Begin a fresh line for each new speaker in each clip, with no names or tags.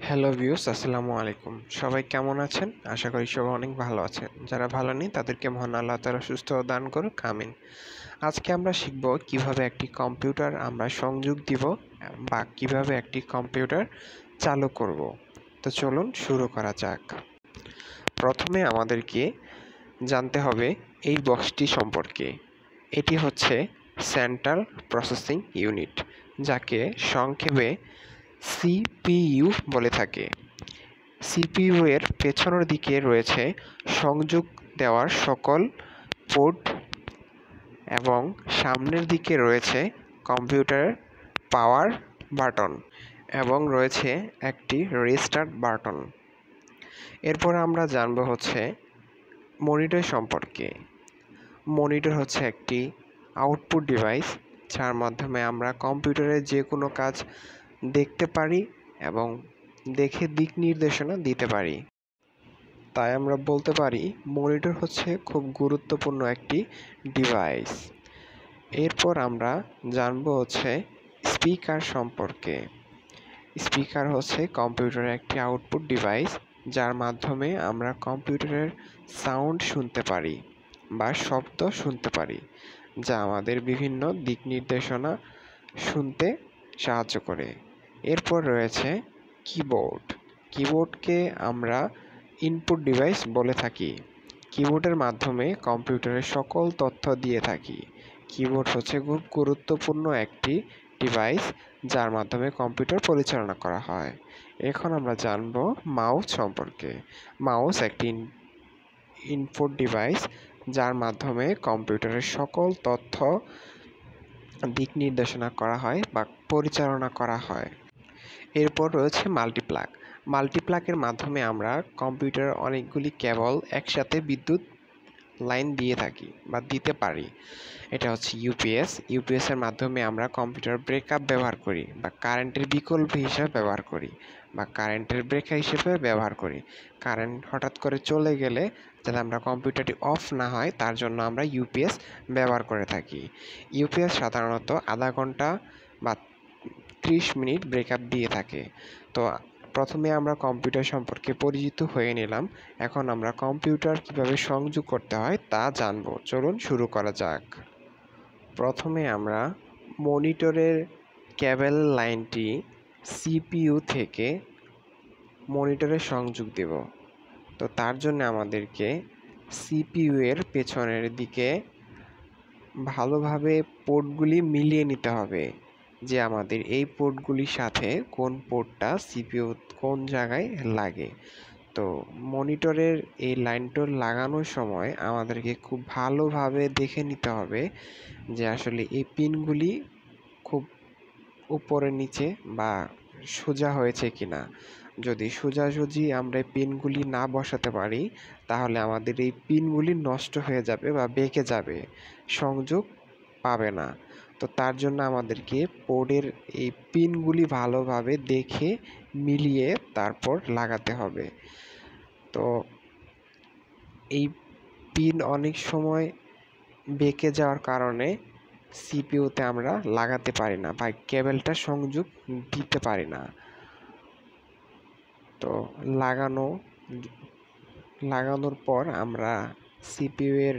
Hello views, আসসালামু আলাইকুম। সবাই কেমন আছেন? আশা করি সবাই অনেক ভালো আছেন। যারা ভালো নেই তাদেরকে মহান আল্লাহ তাআলা সুস্থ দান করুক, আমিন। আজকে আমরা শিখব কিভাবে একটি কম্পিউটার আমরা সংযোগ দিব বা কিভাবে একটি কম্পিউটার চালু করব। তো চলুন শুরু করা যাক। প্রথমে আমাদেরকে জানতে হবে এই বক্সটি সম্পর্কে। এটি হচ্ছে সেন্ট্রাল প্রসেসিং ইউনিট, যাকে সংক্ষেপে সিপিইউ বলে থাকে। সিপিইউ এর পেছনের দিকে রয়েছে সংযোগ দেওয়ার সকল পোর্ট এবং সামনের দিকে রয়েছে কম্পিউটারের পাওয়ার বাটন এবং রয়েছে একটি রিস্টার্ট বাটন। এরপর আমরা জানব হচ্ছে মনিটর সম্পর্কে। মনিটর হচ্ছে একটি আউটপুট ডিভাইস, যার মাধ্যমে আমরা কম্পিউটারের যে কোনো কাজ দেখতে পারি এবং দেখে দিক নির্দেশনা দিতে পারি। তাই আমরা বলতে পারি মনিটর হচ্ছে খুব গুরুত্বপূর্ণ একটি ডিভাইস। এরপর আমরা জানবো হচ্ছে স্পিকার সম্পর্কে। স্পিকার হচ্ছে কম্পিউটারের একটি আউটপুট ডিভাইস, যার মাধ্যমে আমরা কম্পিউটারের সাউন্ড শুনতে পারি বা শব্দ শুনতে পারি, যা আমাদের বিভিন্ন দিক নির্দেশনা শুনতে সাহায্য করে। এরপর রয়েছে কিবোর্ড। কিবোর্ডকে আমরা ইনপুট ডিভাইস বলে থাকি। কিবোর্ডের মাধ্যমে কম্পিউটারের সকল তথ্য দিয়ে থাকি। কিবোর্ড হচ্ছে খুব গুরুত্বপূর্ণ একটি ডিভাইস, যার মাধ্যমে কম্পিউটার পরিচালনা করা হয়। এখন আমরা জানব মাউস সম্পর্কে। মাউস একটি ইনপুট ডিভাইস, যার মাধ্যমে কম্পিউটারের সকল তথ্য দিক নির্দেশনা করা হয় বা পরিচালনা করা হয়। এরপর রয়েছে মাল্টিপ্লাগ। মাল্টিপ্লাগের মাধ্যমে আমরা কম্পিউটারের অনেকগুলি কেবল একসাথে বিদ্যুৎ লাইন দিয়ে থাকি বা দিতে পারি। এটা হচ্ছে ইউপিএস। ইউপিএসের মাধ্যমে আমরা কম্পিউটার ব্রেকআপ ব্যবহার করি বা কারেন্টের বিকল্প হিসেবে ব্যবহার করি বা কারেন্টের ব্রেকার হিসেবে ব্যবহার করি। কারেন্ট হঠাৎ করে চলে গেলে যাতে আমরা কম্পিউটারটি অফ না হয় তার জন্য আমরা ইউপিএস ব্যবহার করে থাকি। ইউপিএস সাধারণত আধা ঘন্টা বা 30 মিনিট ব্রেকআপ দিয়ে থাকে। তো প্রথমে আমরা কম্পিউটার সম্পর্কে পরিচিত হয়ে নিলাম। এখন আমরা কম্পিউটার কিভাবে সংযোগ করতে হয় তা জানবো। চলুন শুরু করা যাক। প্রথমে আমরা মনিটরের কেবল লাইনটি সিপিইউ থেকে মনিটরে সংযোগ দেব। তো তার জন্য আমাদেরকে সিপিইউ এর পেছনের দিকে ভালোভাবে পোর্টগুলি মিলিয়ে নিতে হবে যে আমাদের এই পোর্টগুলির সাথে কোন পোর্টটা সিপিইউ কোন জায়গায় লাগে। তো মনিটরের এই লাইনটা লাগানোর সময় আমাদেরকে খুব ভালোভাবে দেখে নিতে হবে যে আসলে এই পিনগুলি খুব উপরে নিচে বা সোজা হয়েছে কিনা। যদি সোজাসুজি আমরা এই পিনগুলি না বসাতে পারি তাহলে আমাদের এই পিনগুলি নষ্ট হয়ে যাবে বা বেঁকে যাবে, সংযোগ পাবে না। তো তার জন্য আমাদেরকে পোর্টের এই পিনগুলি ভালোভাবে দেখে মিলিয়ে তারপর লাগাতে হবে। তো এই পিন অনেক সময় বেঁকে যাওয়ার কারণে সিপিইউতে আমরা লাগাতে পারি না বা কেবলটা সংযোগ দিতে পারি না। তো লাগানোর পর আমরা সিপিইউ এর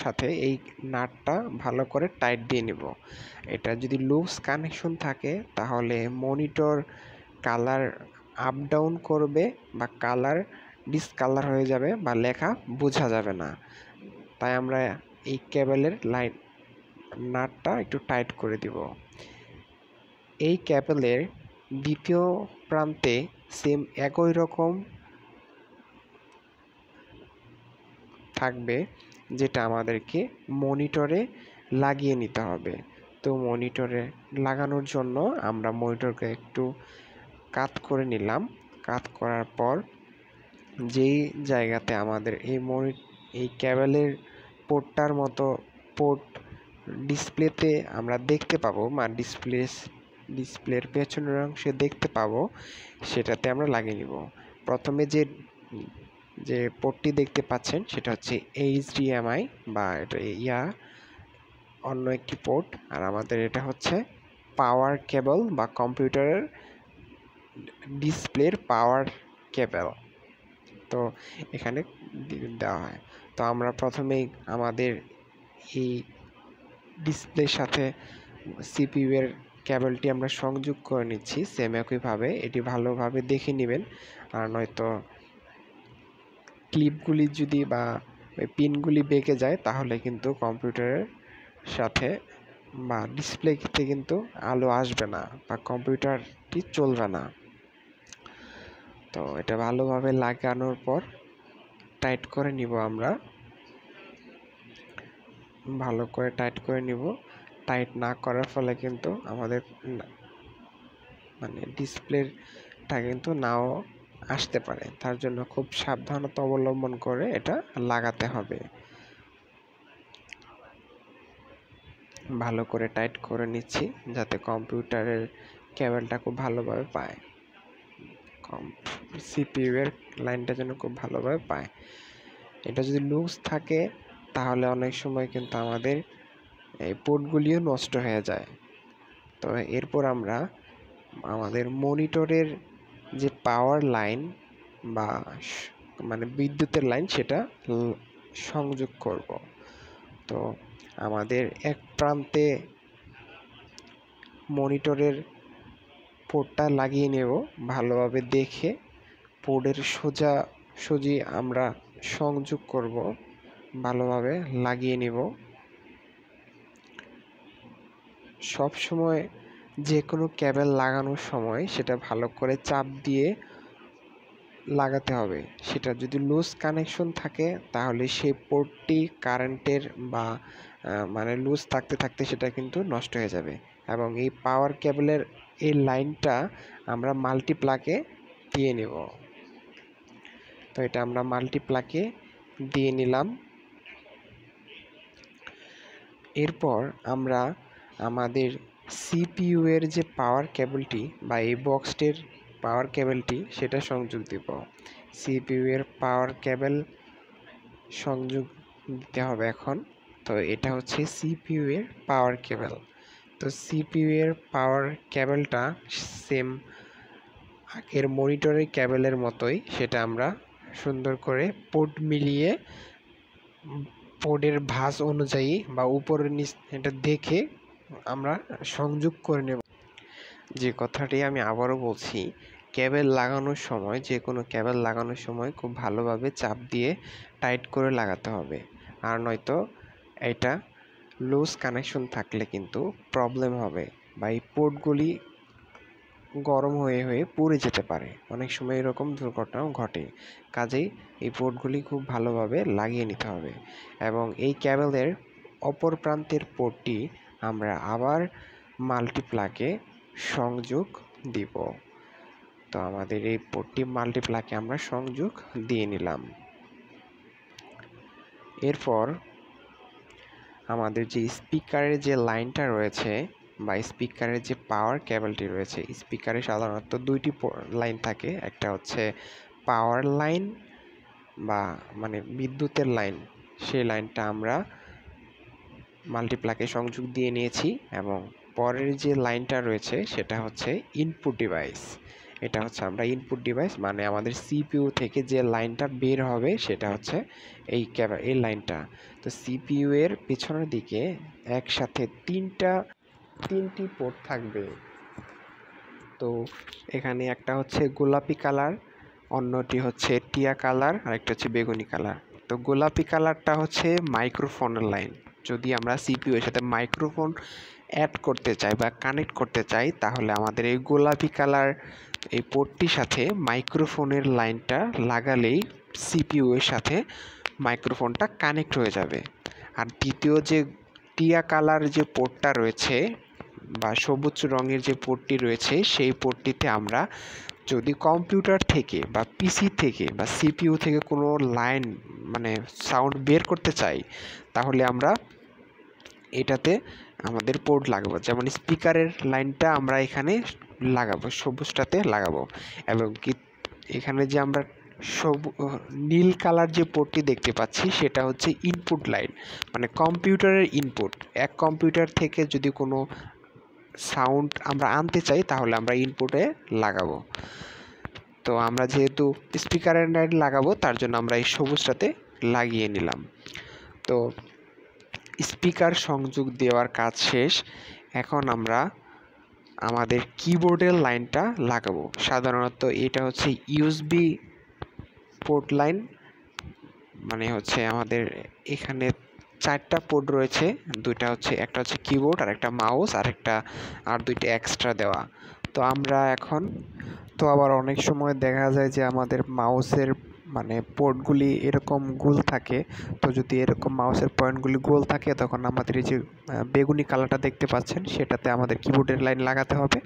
সাথে এই নাটটা ভালো করে টাইট দিয়ে নেব। এটা যদি লুজ কানেকশন থাকে তাহলে মনিটর কালার আপ ডাউন করবে বা কালার ডিসকালার হয়ে যাবে বা লেখা বোঝা যাবে না। তাই আমরা এই কেবলের লাইন নাটটা একটু টাইট করে দিব। এই কেবলের দ্বিতীয় প্রান্তে সেম একই রকম থাকবে, যেটা আমাদেরকে মনিটরে লাগিয়ে নিতে হবে। তো মনিটরে লাগানোর জন্য আমরা মনিটরকে একটু কাত করে নিলাম। কাত করার পর যেই জায়গাতে আমাদের এই কেবলের পোর্টটার মতো পোর্ট ডিসপ্লেতে আমরা দেখতে পাবো বা ডিসপ্লের পেছনের অংশে দেখতে পাবো, সেটাতে আমরা লাগিয়ে নিব। প্রথমে যে পোর্টটি দেখতে পাচ্ছেন সেটা হচ্ছে এইচডিএমআই বা এটা অন্য একটি পোর্ট, আর আমাদের এটা হচ্ছে পাওয়ার কেবল বা কম্পিউটারের ডিসপ্লের পাওয়ার কেবল, তো এখানে দেওয়া হয়। তো আমরা প্রথমেই আমাদের এই ডিসপ্লের সাথে সিপিইউ এর কেবলটি আমরা সংযোগ করে নিচ্ছি সেম একইভাবে। এটি ভালোভাবে দেখে নেবেন, আর নয়তো ক্লিপগুলি যদি বা পিনগুলি বেঁকে যায় তাহলে কিন্তু কম্পিউটারের সাথে বা ডিসপ্লেতে কিন্তু আলো আসবে না বা কম্পিউটারটি চলবে না। তো এটা ভালোভাবে লাগানোর পর টাইট করে নিব, আমরা ভালো করে টাইট করে নিব। টাইট না করার ফলে কিন্তু আমাদের মানে ডিসপ্লেটা কিন্তু নাও আসতে পারে, তার জন্য খুব সাবধানতা অবলম্বন করে এটা লাগাতে হবে। ভালো করে টাইট করে নিচ্ছি যাতে কম্পিউটারের কেবলটা খুব ভালোভাবে পায়, সিপিইউ এর লাইনটা যেন খুব ভালোভাবে পায়। এটা যদি লুজ থাকে তাহলে অনেক সময় কিন্তু আমাদের এই পোর্টগুলিও নষ্ট হয়ে যায়। তো এরপর আমরা আমাদের মনিটরের যে পাওয়ার লাইন বা মানে বিদ্যুতের লাইন সেটা সংযোগ করব। তো আমাদের এক প্রান্তে মনিটরের পোর্টটা লাগিয়ে নেব, ভালোভাবে দেখে পোর্টের সোজাসুজি আমরা সংযোগ করব, ভালোভাবে লাগিয়ে নেব। সব সময় যে কোনো কেবল লাগানোর সময় সেটা ভালো করে চাপ দিয়ে লাগাতে হবে। সেটা যদি লুজ কানেকশন থাকে তাহলে সেই পোর্টটি কারেন্টের বা মানে লুজ থাকতে থাকতে সেটা কিন্তু নষ্ট হয়ে যাবে। এবং এই পাওয়ার কেবলের এই লাইনটা আমরা মাল্টিপ্লাগে দিয়ে নেব। তো এটা আমরা মাল্টিপ্লাগে দিয়ে নিলাম। এরপর আমরা আমাদের সিপিইউ এর যে পাওয়ার কেবলটি বা এই বক্সটির পাওয়ার কেবলটি সেটা সংযোগ দেব। সিপিইউ এর পাওয়ার কেবল সংযোগ দিতে হবে এখন। তো এটা হচ্ছে সিপিইউ এর পাওয়ার কেবল। তো সিপিইউ এর পাওয়ার কেবলটা সেম আগের মনিটরের কেবলের মতোই, সেটা আমরা সুন্দর করে পোর্ট মিলিয়ে পোর্টের ভাঁজ অনুযায়ী বা উপরের নিচ এটা দেখে আমরা সংযোগ করে নেব। যে কথাটি আমি আবারও বলছি, কেবল লাগানোর সময় যে কোনো কেবল লাগানোর সময় খুব ভালোভাবে চাপ দিয়ে টাইট করে লাগাতে হবে, আর নয়তো এটা লুজ কানেকশন থাকলে কিন্তু প্রবলেম হবে বা এই পোর্টগুলি গরম হয়ে হয়ে পুড়ে যেতে পারে। অনেক সময় এরকম দুর্ঘটনাও ঘটে। কাজেই এই পোর্টগুলি খুব ভালোভাবে লাগিয়ে নিতে হবে এবং এই কেবলের অপর প্রান্তের পোর্টটি আমরা আবার মাল্টিপ্লাগে সংযোগ দিব। তো আমাদের এই পোর্টটি মাল্টিপ্লাগে আমরা সংযোগ দিয়ে নিলাম। এরপর আমাদের যে স্পিকারের যে লাইনটা রয়েছে বা স্পিকারের যে পাওয়ার কেবলটি রয়েছে, স্পিকারে সাধারণত দুইটি লাইন থাকে, একটা হচ্ছে পাওয়ার লাইন বা মানে বিদ্যুতের লাইন, সেই লাইনটা আমরা মাল্টিপ্লাগে সংযোগ দিয়ে নিয়েছি এবং পরের যে লাইনটা রয়েছে সেটা হচ্ছে ইনপুট ডিভাইস। এটা হচ্ছে আমরা ইনপুট ডিভাইস মানে আমাদের সিপিইউ থেকে যে লাইনটা বের হবে সেটা হচ্ছে এই লাইনটা। তো সিপিইউ এর পেছনের দিকে একসাথে তিনটি পোর্ট থাকবে। তো এখানে একটা হচ্ছে গোলাপি কালার, অন্যটি হচ্ছে টিয়া কালার, আর একটা হচ্ছে বেগুনি কালার। তো গোলাপি কালারটা হচ্ছে মাইক্রোফোনের লাইন। যদি আমরা সিপিইউ এর সাথে মাইক্রোফোন অ্যাড করতে চাই বা কানেক্ট করতে চাই তাহলে আমাদের এই গোলাপি কালার এই পোর্টটির সাথে মাইক্রোফোনের লাইনটা লাগালেই সিপিইউ এর সাথে মাইক্রোফোনটা কানেক্ট হয়ে যাবে। আর দ্বিতীয় যে টিয়া কালার যে পোর্টটা রয়েছে বা সবুজ রঙের যে পোর্টটি রয়েছে সেই পোর্টটিতে আমরা যদি কম্পিউটার থেকে বা পিসি থেকে বা সিপিইউ থেকে কোনো লাইন মানে সাউন্ড বের করতে চাই তাহলে আমরা এটাতে আমাদের পোর্ট লাগাবো। যেমন স্পিকারের লাইনটা আমরা এখানে লাগাবো, সবুজটাতে লাগাবো, এবং কি এখানে যে আমরা নীল কালার যে পোর্টটি দেখতে পাচ্ছি সেটা হচ্ছে ইনপুট লাইন, মানে কম্পিউটারের ইনপুট। এক কম্পিউটার থেকে যদি কোনো সাউন্ড আমরা আনতে চাই তাহলে আমরা ইনপুটে লাগাবো। তো আমরা যেহেতু স্পিকারের লাইন লাগাবো তার জন্য আমরা এই সবুজটাতে লাগিয়ে নিলাম। তো স্পিকার সংযোগ দেওয়ার কাজ শেষ। এখন আমরা আমাদের কিবোর্ডের লাইনটা লাগাবো। সাধারণত এটা হচ্ছে ইউএসবি পোর্ট লাইন, মানে হচ্ছে আমাদের এখানে 4টা পোর্ট রয়েছে, দুইটা হচ্ছে, একটা হচ্ছে কিবোর্ড আর একটা মাউস আর দুইটা এক্সট্রা দেওয়া। তো আমরা এখন আবার অনেক সময় দেখা যায় যে আমাদের মাউসের মানে পোর্টগুলি এরকম গোল থাকে। তো যদি এরকম মাউসের পয়েন্টগুলি গোল থাকে তখন আমাদের এই যে বেগুনি কালারটা দেখতে পাচ্ছেন সেটাতে আমাদের কিবোর্ডের লাইন লাগাতে হবে।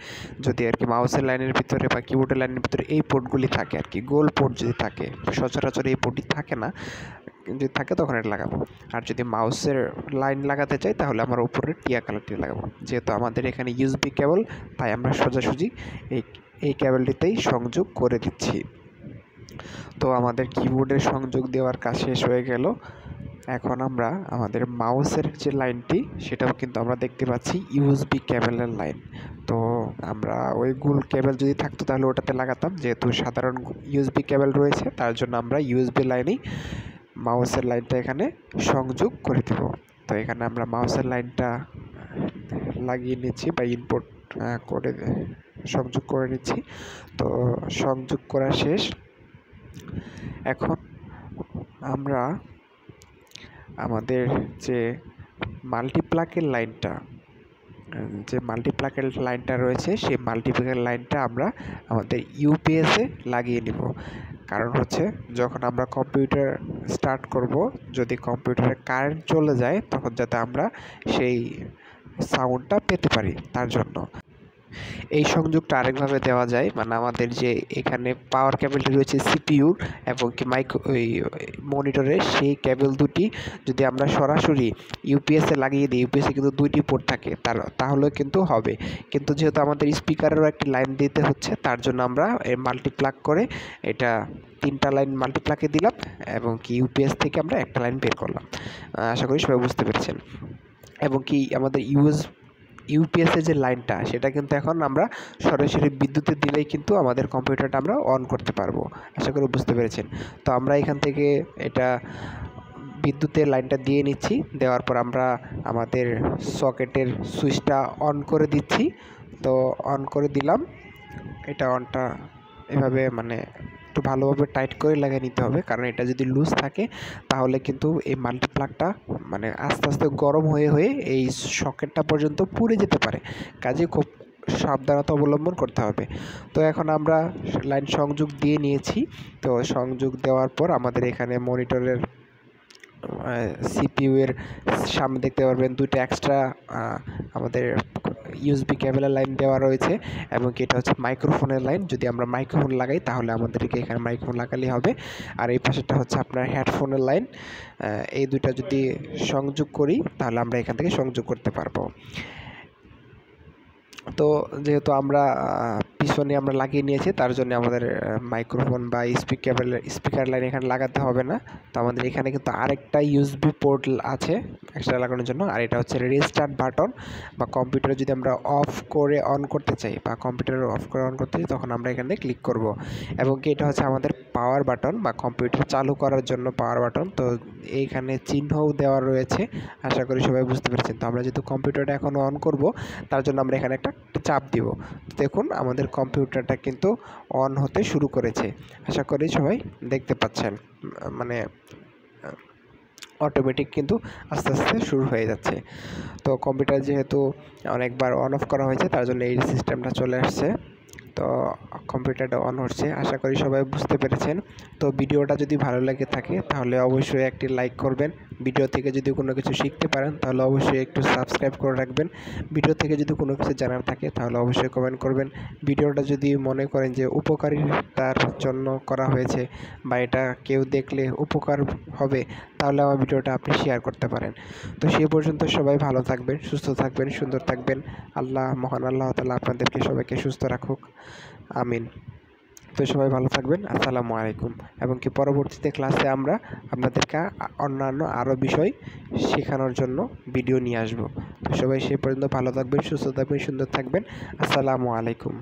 যদি আর কি মাউসের লাইনের ভিতরে বা কিবোর্ডের লাইনের ভিতরে এই পোর্টগুলি থাকে আর কি, গোল পোর্ট যদি থাকে, সচরাচর এই পোর্টটি থাকে না, যদি থাকে তখন এটা লাগাবো। আর যদি মাউসের লাইন লাগাতে চাই তাহলে আমরা উপরে টিয়া কালারটি লাগাবো। যেহেতু আমাদের এখানে ইউএসবি কেবল, তাই আমরা সোজাসুজি এই কেবলটিতেই সংযোগ করে দিচ্ছি। তো আমাদের কিবোর্ডের সংযোগ দেওয়ার কাজ শেষ হয়ে গেল। এখন আমরা আমাদের মাউসের যে লাইনটি সেটাও কিন্তু আমরা দেখতে পাচ্ছি ইউএসবি কেবলের লাইন। তো আমরা ওই গোল কেবল যদি থাকতো তাহলে ওটাতে লাগাতাম, যেহেতু সাধারণ ইউএসবি কেবল রয়েছে তার জন্য আমরা ইউএসবি লাইনেই মাউসের লাইনটা এখানে সংযোগ করে দেব। তো এখানে আমরা মাউসের লাইনটা লাগিয়ে নিচ্ছি বা ইনপুট করে সংযোগ করে নিচ্ছি। তো সংযোগ করা শেষ। এখন আমরা আমাদের যে মাল্টিপ্লাকের লাইনটা রয়েছে সেই মাল্টিপ্লাকের লাইনটা আমরা আমাদের ইউপিএসে লাগিয়ে নিব। কারণ হচ্ছে যখন আমরা কম্পিউটার স্টার্ট করব, যদি কম্পিউটারে কারেন্ট চলে যায় তখন যাতে আমরা সেই সাউন্ডটা পেতে পারি, তার জন্য এই সংযোগটা আরেকভাবে দেওয়া যায়। মানে আমাদের যে এখানে পাওয়ার কেবলটি রয়েছে সিপিইউর এবং কি মনিটরের, সেই কেবল দুটি যদি আমরা সরাসরি ইউপিএসে লাগিয়ে দিই, ইউপিএসে কিন্তু 2টি পোর্ট থাকে, তাহলে কিন্তু হবে। কিন্তু যেহেতু আমাদের স্পিকারেরও একটি লাইন দিতে হচ্ছে তার জন্য আমরা মাল্টিপ্লাগ করে এটা 3টা লাইন মাল্টিপ্লাকে দিলাম এবং কি ইউপিএস থেকে আমরা একটা লাইন বের করলাম। আশা করি সবাই বুঝতে পেরেছেন। এবং কি আমাদের ইউপিএসের যে লাইনটা সেটা কিন্তু এখন আমরা সরাসরি বিদ্যুতে দিলেই কিন্তু আমাদের কম্পিউটারটা আমরা অন করতে পারবো। আশা করি বুঝতে পেরেছেন। তো আমরা এখান থেকে এটা বিদ্যুতের লাইনটা দিয়ে নিচ্ছি, দেওয়ার পর আমরা আমাদের সকেটের সুইচটা অন করে দিচ্ছি। তো অন করে দিলাম, এটা অনটা এভাবে মানে একটু ভালোভাবে টাইট করে লাগিয়ে নিতে হবে, কারণ এটা যদি লুজ থাকে তাহলে কিন্তু এই মাল্টিপ্লাগটা মানে আস্তে আস্তে গরম হয়ে এই সকেটটা পর্যন্ত পুড়ে যেতে পারে। কাজে খুব সাবধানতা অবলম্বন করতে হবে। তো এখন আমরা লাইন সংযোগ দিয়ে নিয়েছি। তো সংযোগ দেওয়ার পর আমাদের এখানে মনিটরের সিপিইউ এর সামনে দেখতে পারবেন 2টা এক্সট্রা আমাদের ইউএসবি কেবলের লাইন দেওয়া রয়েছে এবং এটা হচ্ছে মাইক্রোফোনের লাইন। যদি আমরা মাইক্রোফোন লাগাই তাহলে আমাদেরকে এখানে মাইক্রোফোন লাগালেই হবে। আর এই পাশেরটা হচ্ছে আপনার হেডফোনের লাইন। এই দুইটা যদি সংযোগ করি তাহলে আমরা এখান থেকে সংযোগ করতে পারবো। তো যেহেতু আমরা পিছনে আমরা লাগিয়ে নিয়েছি তার জন্য আমাদের মাইক্রোফোন বা স্পিকার লাইন এখানে লাগাতে হবে না। তো আমাদের এখানে কিন্তু আরেকটা ইউএসবি পোর্ট আছে এক্সট্রা লাগানোর জন্য, আর এটা হচ্ছে রিস্টার্ট বাটন। বা কম্পিউটার যদি আমরা অফ করে অন করতে চাই বা কম্পিউটার অফ করে অন করতে চাই তখন আমরা এখানে ক্লিক করব। এবং কি এটা হচ্ছে আমাদের পাওয়ার বাটন বা কম্পিউটার চালু করার জন্য পাওয়ার বাটন। তো এইখানে চিহ্নও দেওয়া রয়েছে, আশা করি সবাই বুঝতে পেরেছেন। তো আমরা যেহেতু কম্পিউটারটা এখন অন করব তার জন্য আমরা এখানে একটা চাপ দিব। দেখুন আমাদের কম্পিউটারটা কিন্তু অন হতে শুরু করেছে, আশা করি সবাই দেখতে পাচ্ছেন। মানে অটোমেটিক কিন্তু আস্তে আস্তে শুরু হয়ে যাচ্ছে। তো কম্পিউটার যেহেতু অনেকবার অন অফ করা হয়েছে তার জন্য এই সিস্টেমটা চলে আসছে। তো কম্পিউটারটা অন হচ্ছে, আশা করি সবাই বুঝতে পেরেছেন। তো ভিডিওটা যদি ভালো লেগে থাকে তাহলে অবশ্যই একটি লাইক করবেন। ভিডিও থেকে যদি কোনো কিছু শিখতে পারেন তাহলে অবশ্যই একটু সাবস্ক্রাইব করে রাখবেন। ভিডিও থেকে যদি কোনো কিছু জানার থাকে তাহলে অবশ্যই কমেন্ট করবেন। ভিডিওটা যদি মনে করেন যে উপকারিতার জন্য করা হয়েছে বা এটা কেউ দেখলে উপকার হবে তাহলে আমার ভিডিওটা আপনি শেয়ার করতে পারেন। তো সেই পর্যন্ত সবাই ভালো থাকবেন, সুস্থ থাকবেন, সুন্দর থাকবেন। মহান আল্লাহ তাআলা আপনাদেরকে সবাইকে সুস্থ রাখুক, আমিন। তো সবাই ভালো থাকবেন, আসসালামু আলাইকুম। এবং কি পরবর্তীতে ক্লাসে আমরা আপনাদেরকে অন্যান্য আরও বিষয় শেখানোর জন্য ভিডিও নিয়ে আসব। তো সবাই সেই পর্যন্ত ভালো থাকবেন, সুস্থ থাকবেন, সুন্দর থাকবেন, আসসালামু আলাইকুম।